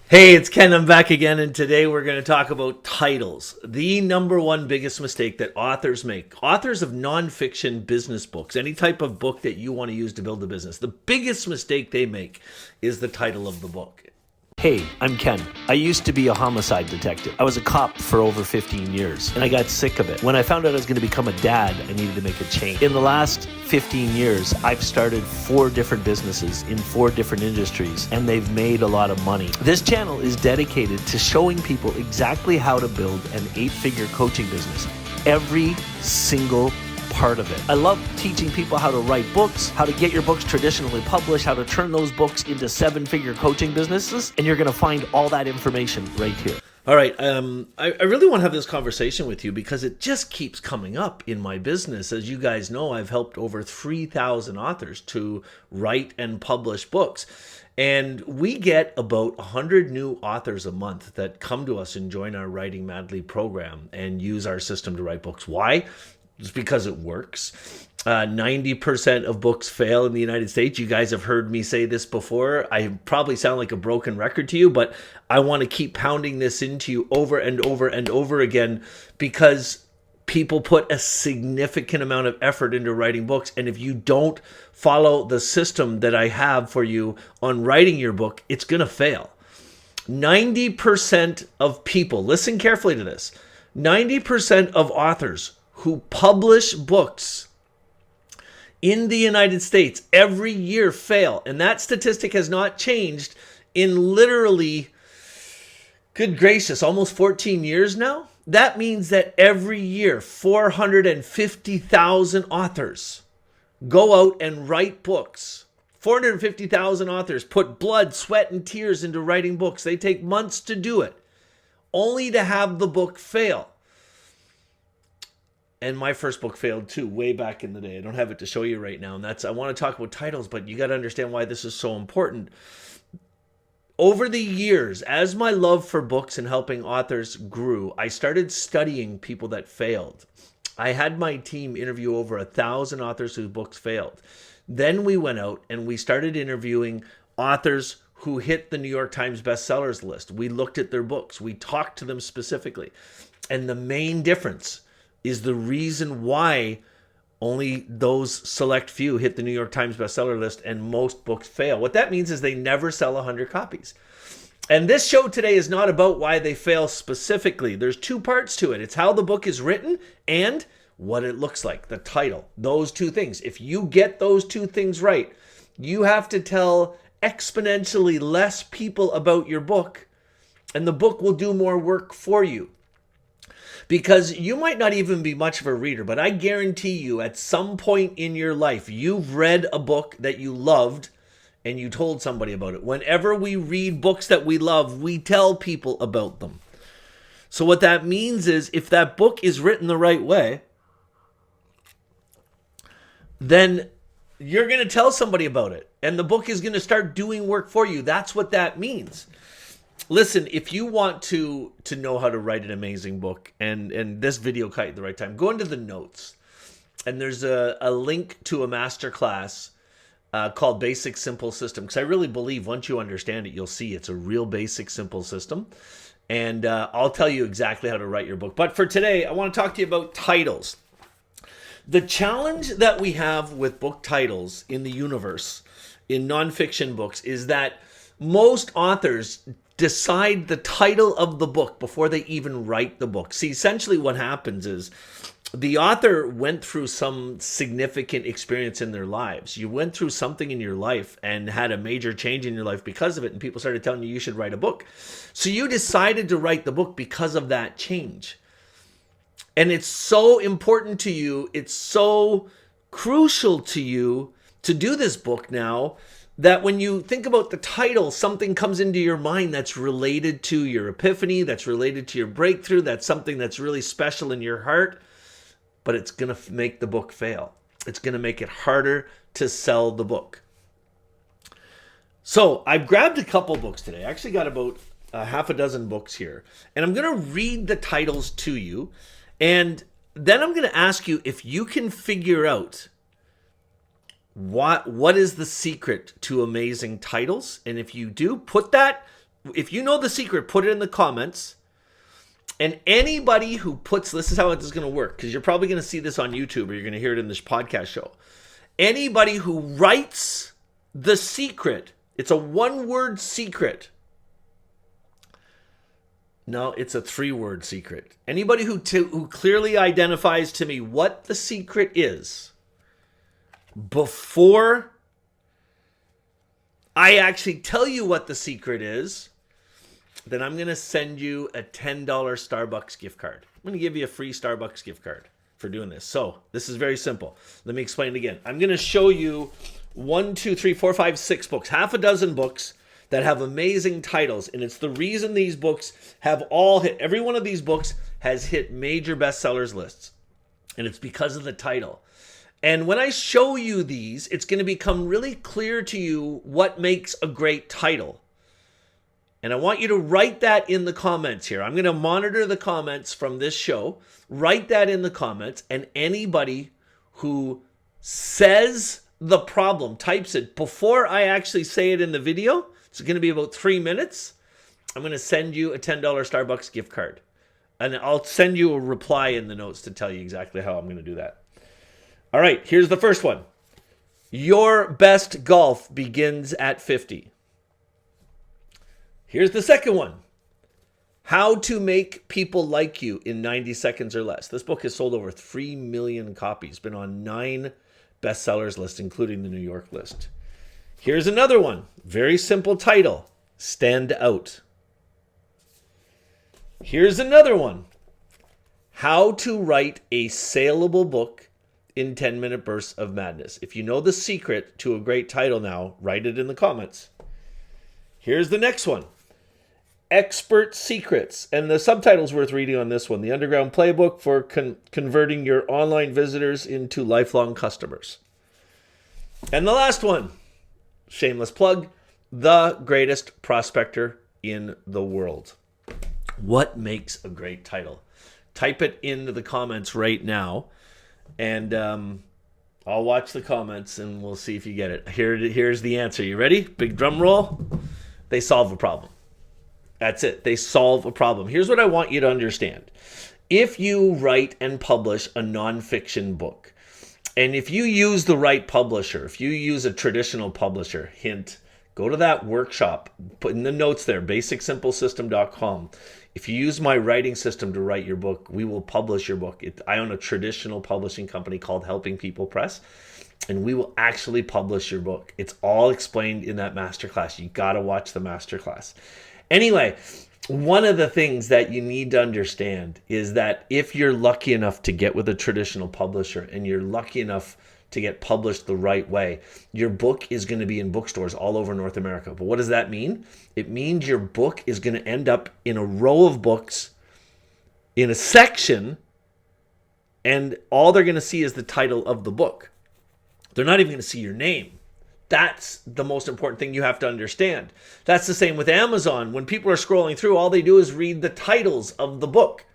Hey, it's Ken. I'm back again, and today we're going to talk about titles. The number one biggest mistake that authors make. Authors of nonfiction business books, any type of book that you want to use to build a business, the biggest mistake they make is the title of the book. Hey, I'm Ken. I used to be a homicide detective. I was a cop for over 15 years, and I got sick of it. When I found out I was going to become a dad, I needed to make a change. In the last 15 years, I've started 4 different businesses in 4 different industries, and they've made a lot of money. This channel is dedicated to showing people exactly how to build an 8-figure coaching business. Every single part of it. I love teaching people how to write books, how to get your books traditionally published, how to turn those books into 7-figure coaching businesses, and you're going to find all that information right here. All right, I really want to have this conversation with you because it just keeps coming up in my business. As you guys know, I've helped over 3,000 authors to write and publish books. And we get about 100 new authors a month that come to us and join our Writing Madly program and use our system to write books. Why? It's because it works. 90% of books fail in the United States. You guys have heard me say this before. I probably sound like a broken record to you, but I want to keep pounding this into you over and over and over again because people put a significant amount of effort into writing books. And if you don't follow the system that I have for you on writing your book, it's going to fail. 90% of people, listen carefully to this, 90% of authors who publish books in the United States every year fail. And that statistic has not changed in literally, good gracious, almost 14 years now. That means that every year, 450,000 authors go out and write books. 450,000 authors put blood, sweat, and tears into writing books. They take months to do it, only to have the book fail. And my first book failed too, way back in the day. I don't have it to show you right now. And I want to talk about titles, but you got to understand why this is so important. Over the years, as my love for books and helping authors grew, I started studying people that failed. I had my team interview over 1,000 authors whose books failed. Then we went out and we started interviewing authors who hit the New York Times bestsellers list. We looked at their books. We talked to them specifically. And the main difference is the reason why only those select few hit the New York Times bestseller list and most books fail. What that means is they never sell 100 copies. And this show today is not about why they fail specifically. There's 2 parts to it. It's how the book is written and what it looks like, the title. Those 2 things. If you get those 2 things right, you have to tell exponentially less people about your book, and the book will do more work for you. Because you might not even be much of a reader, but I guarantee you at some point in your life, you've read a book that you loved and you told somebody about it. Whenever we read books that we love, we tell people about them. So what that means is if that book is written the right way, then you're going to tell somebody about it and the book is going to start doing work for you. That's what that means. Listen, if you want to know how to write an amazing book, and this video caught you at the right time, go into the notes. And there's a link to a masterclass called Basic Simple System. Because I really believe once you understand it, you'll see it's a real basic, simple system. And I'll tell you exactly how to write your book. But for today, I want to talk to you about titles. The challenge that we have with book titles in the universe, in nonfiction books, is that most authors decide the title of the book before they even write the book. See, essentially what happens is the author went through some significant experience in their lives. You went through something in your life and had a major change in your life because of it, and people started telling you should write a book. So you decided to write the book because of that change. And it's so important to you, it's so crucial to you to do this book now, that when you think about the title, something comes into your mind that's related to your epiphany, that's related to your breakthrough, that's something that's really special in your heart, but it's going to make the book fail. It's going to make it harder to sell the book. So I've grabbed a couple books today. I actually got about half a dozen books here, and I'm going to read the titles to you, and then I'm going to ask you if you can figure out what is the secret to amazing titles? And if you do, put that If you know the secret, put it in the comments. And anybody who puts, this is how it is going to work, because you're probably going to see this on YouTube or you're going to hear it in this podcast show. Anybody who writes the secret, it's a one-word secret. No, it's a three-word secret. Anybody who clearly identifies to me what the secret is before I actually tell you what the secret is, then I'm going to send you a $10 Starbucks gift card. I'm going to give you a free Starbucks gift card for doing this. So this is very simple. Let me explain it again. I'm going to show you 1, 2, 3, 4, 5, 6 books, half a dozen books that have amazing titles. And it's the reason these books have all hit. Every one of these books has hit major bestsellers lists. And it's because of the title. And when I show you these, it's going to become really clear to you what makes a great title. And I want you to write that in the comments here. I'm going to monitor the comments from this show. Write that in the comments. And anybody who says the problem, types it before I actually say it in the video, it's going to be about 3 minutes. I'm going to send you a $10 Starbucks gift card. And I'll send you a reply in the notes to tell you exactly how I'm going to do that. All right, here's the first one. Your best golf begins at 50. Here's the second one. How to make people like you in 90 seconds or less. This book has sold over 3 million copies, been on 9 bestsellers lists, including the New York list. Here's another one. Very simple title. Stand Out. Here's another one. How to write a saleable book in 10-minute bursts of madness. If you know the secret to a great title now, write it in the comments. Here's the next one. Expert Secrets. And the subtitle's worth reading on this one. The Underground Playbook for converting your online visitors into lifelong customers. And the last one, shameless plug, The Greatest Prospector in the World. What makes a great title? Type it into the comments right now, and I'll watch the comments and we'll see if you get it. Here's the answer. You ready? Big drum roll. They solve a problem. That's it. They solve a problem. Here's what I want you to understand. If you write and publish a nonfiction book, and if you use the right publisher, if you use a traditional publisher, hint, go to that workshop, put in the notes there, basicsimplesystem.com. If you use my writing system to write your book, we will publish your book. I own a traditional publishing company called Helping People Press, and we will actually publish your book. It's all explained in that masterclass. You got to watch the masterclass. Anyway, one of the things that you need to understand is that if you're lucky enough to get with a traditional publisher and you're lucky enough to get published the right way, your book is going to be in bookstores all over North America. But what does that mean? It means your book is going to end up in a row of books in a section, and all they're going to see is the title of the book. They're not even going to see your name. That's the most important thing you have to understand. That's the same with Amazon. When people are scrolling through, all they do is read the titles of the book.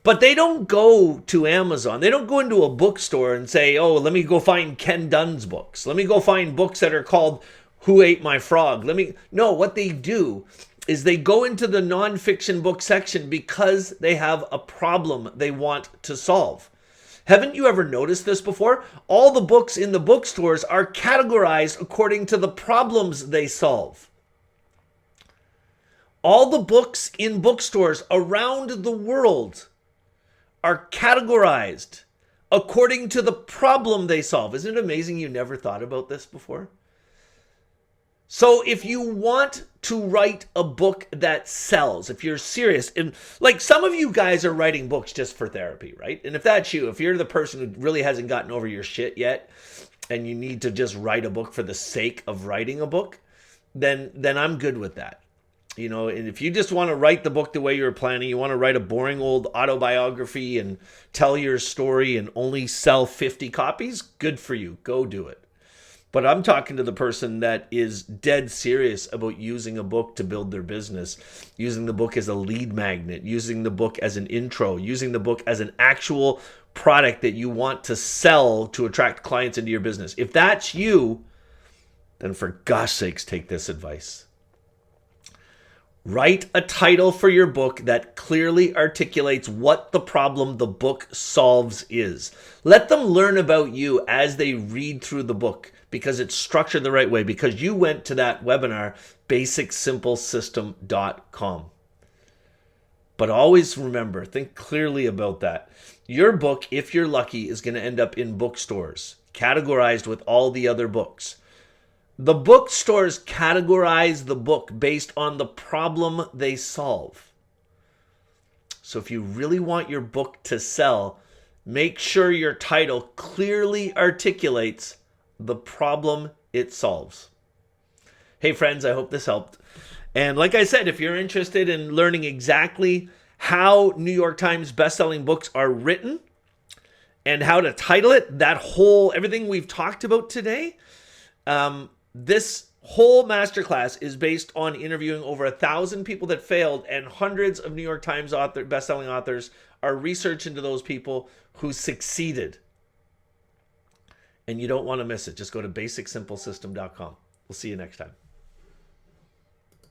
But they don't go to Amazon. They don't go into a bookstore and say, oh, let me go find Ken Dunn's books. Let me go find books that are called Who Ate My Frog? No, what they do is they go into the nonfiction book section because they have a problem they want to solve. Haven't you ever noticed this before? All the books in the bookstores are categorized according to the problems they solve. All the books in bookstores around the world are categorized according to the problem they solve. Isn't it amazing you never thought about this before? So if you want to write a book that sells, if you're serious, and like some of you guys are writing books just for therapy, right? And if that's you, if you're the person who really hasn't gotten over your shit yet, and you need to just write a book for the sake of writing a book, then I'm good with that. You know, and if you just want to write the book the way you were planning, you want to write a boring old autobiography and tell your story and only sell 50 copies, good for you. Go do it. But I'm talking to the person that is dead serious about using a book to build their business, using the book as a lead magnet, using the book as an intro, using the book as an actual product that you want to sell to attract clients into your business. If that's you, then for gosh sakes, take this advice. Write a title for your book that clearly articulates what the problem the book solves is. Let them learn about you as they read through the book because it's structured the right way, because you went to that webinar, basicsimplesystem.com. But always remember, think clearly about that. Your book, if you're lucky, is going to end up in bookstores, categorized with all the other books. The bookstores categorize the book based on the problem they solve. So if you really want your book to sell, make sure your title clearly articulates the problem it solves. Hey friends, I hope this helped. And like I said, if you're interested in learning exactly how New York Times bestselling books are written and how to title it, everything we've talked about today, this whole masterclass is based on interviewing over 1,000 people that failed, and hundreds of New York Times best-selling authors are research into those people who succeeded. And you don't want to miss it. Just go to basicsimplesystem.com. We'll see you next time.